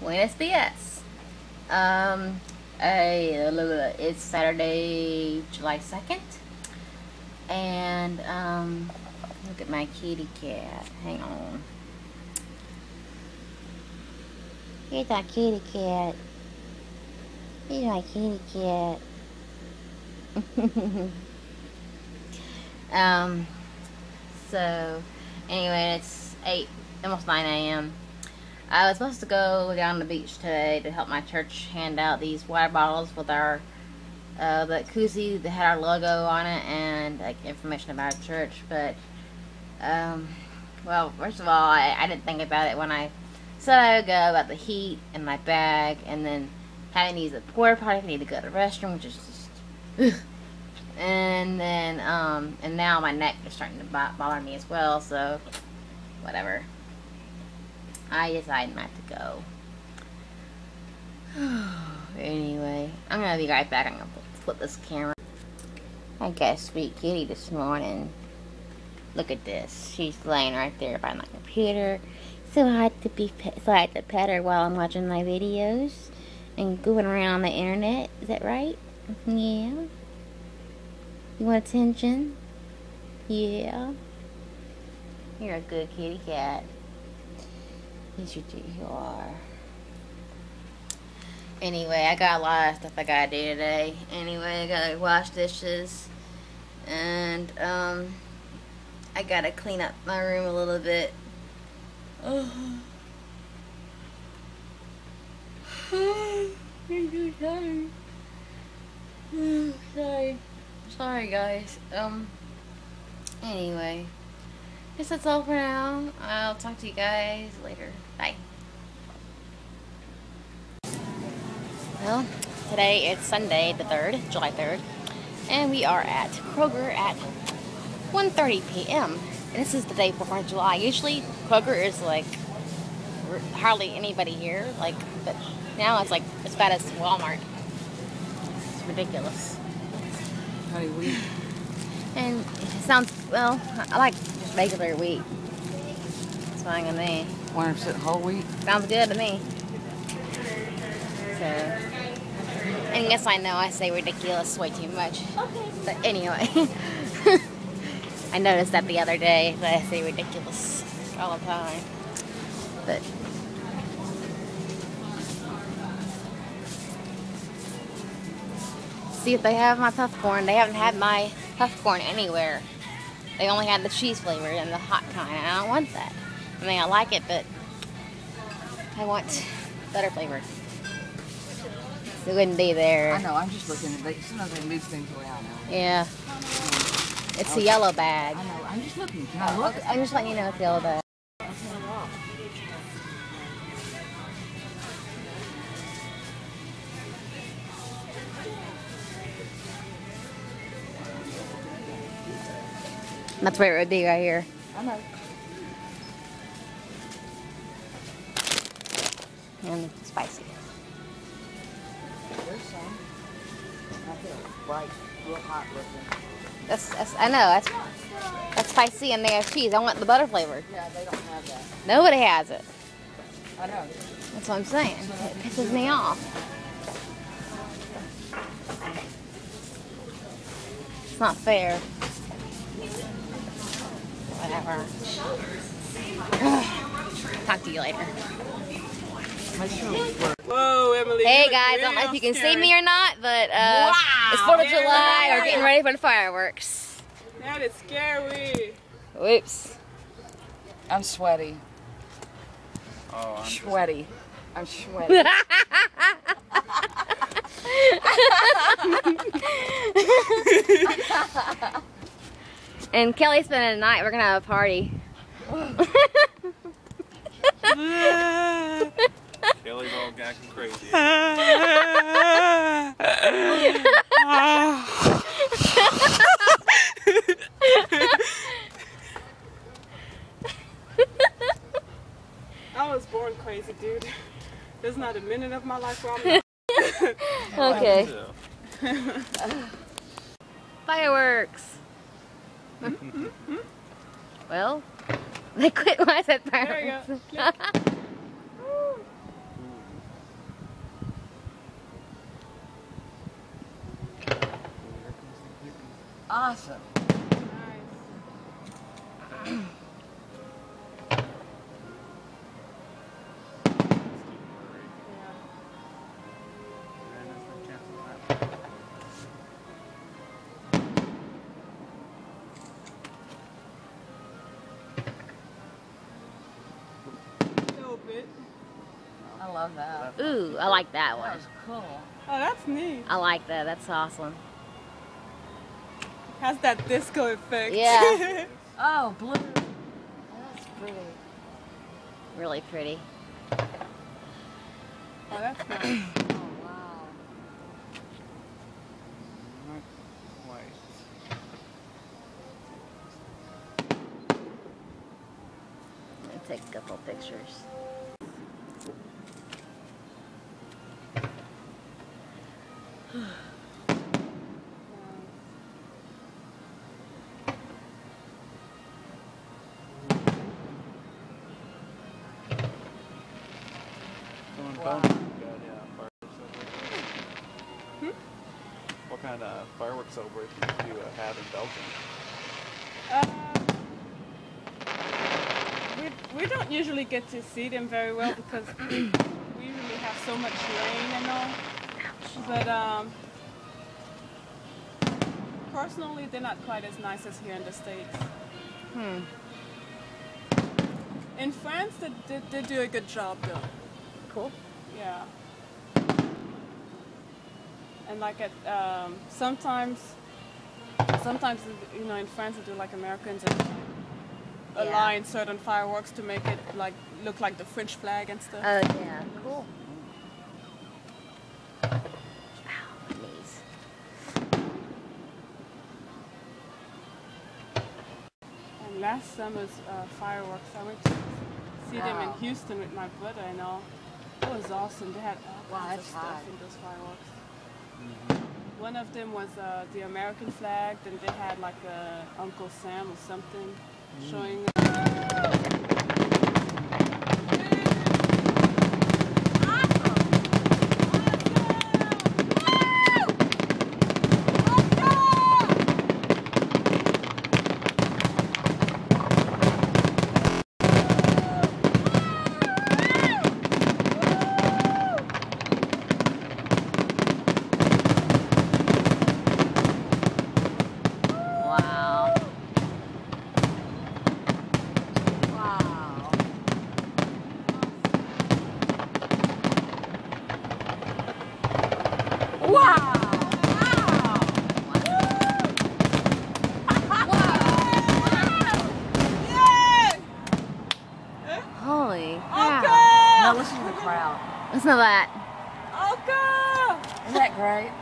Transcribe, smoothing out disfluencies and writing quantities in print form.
Buenos dias. It's Saturday, July 2nd. And, look at my kitty cat. Hang on. Here's my kitty cat. Here's my kitty cat. So, anyway, it's 8, almost 9 a.m. I was supposed to go down the beach today to help my church hand out these water bottles with our, the koozie that had our logo on it and, like, information about our church, but, well, first of all, I didn't think about it when I said I would go, about the heat and my bag, and then having to use the porta potty if I need to go to the restroom, which is just, ugh. And then, and now my neck is starting to bother me as well, so, whatever. I decided not to go. Anyway, I'm gonna be right back. I'm gonna flip this camera. I got a sweet kitty this morning. Look at this. She's laying right there by my computer. So I had to pet her while I'm watching my videos and going around on the internet. Is that right? Yeah. You want attention? Yeah. You're a good kitty cat. Yes, you are. Anyway, I got a lot of stuff I gotta do today. Anyway, I gotta wash dishes. And, I gotta clean up my room a little bit. Oh. I'm so tired. Sorry. Sorry, guys. Anyway. Guess that's all for now. I'll talk to you guys later. Bye. Well, today is Sunday the 3rd, July 3rd, and we are at Kroger at 1:30 p.m. And this is the day before July. Usually Kroger is like hardly anybody here, like, but now it's like as bad as Walmart. It's ridiculous. Wheat. And it sounds, well, I like just regular wheat. It's fine with me. 100% whole wheat? Sounds good to me. So, and yes, I know I say ridiculous way too much. Okay. But anyway, I noticed that the other day that I say ridiculous all the time. But see if they have my puffcorn. They haven't had my puffcorn anywhere. They only had the cheese flavor and the hot kind, and I don't want that. I mean, I like it, but I want butter flavor. It wouldn't be there. I know, I'm just looking at it. Sometimes they move things around now. Yeah. It's a yellow bag. I know, I'm just looking. Can I look? I'm just letting you know it's a yellow bag. That's where it would be right here. I know. And spicy. There's some. I feel bright, real hot looking. That's I know. That's spicy and they have cheese. I want the butter flavor. Yeah, they don't have that. Nobody has it. I know. That's what I'm saying. It pisses me off. It's not fair. Whatever. Talk to you later. Whoa, Emily. Hey guys, I don't know if you can see me or not, but it's 4th of July. We're getting ready for the fireworks. That is scary. Whoops. I'm sweaty. Oh, I'm sweaty. I'm sweaty. And Kelly's spending the night. We're gonna have a party. Kelly's all acting crazy. I was born crazy, dude. There's not a minute of my life where I'm not. Okay. Fireworks. Well, they quit when I said fireworks. There you go. awesome. Nice. I love that. Ooh, I like that That one. was cool. Oh, that's neat. I like that. That's awesome. Has that disco effect. Yeah. Oh, blue. That's pretty. Really pretty. Oh, that's nice. Oh, wow. Not quite. Let me take a couple pictures. Wow. What kind of fireworks celebration do you have in Belgium? We don't usually get to see them very well because we usually have so much rain and all. But personally, they're not quite as nice as here in the States. In France, they do a good job though. Cool. Yeah. And like at sometimes you know in France they do like Americans and align certain fireworks to make it like look like the French flag and stuff. Oh yeah, cool. Wow, my knees. And last summer's fireworks, I went to see them in Houston with my brother and all. It was awesome. They had all kinds of stuff in those fireworks. One of them was the American flag, then they had like Uncle Sam or something showing. Holy Uncle! cow. Now listen to the crowd. Listen to that. Uncle! Isn't that great?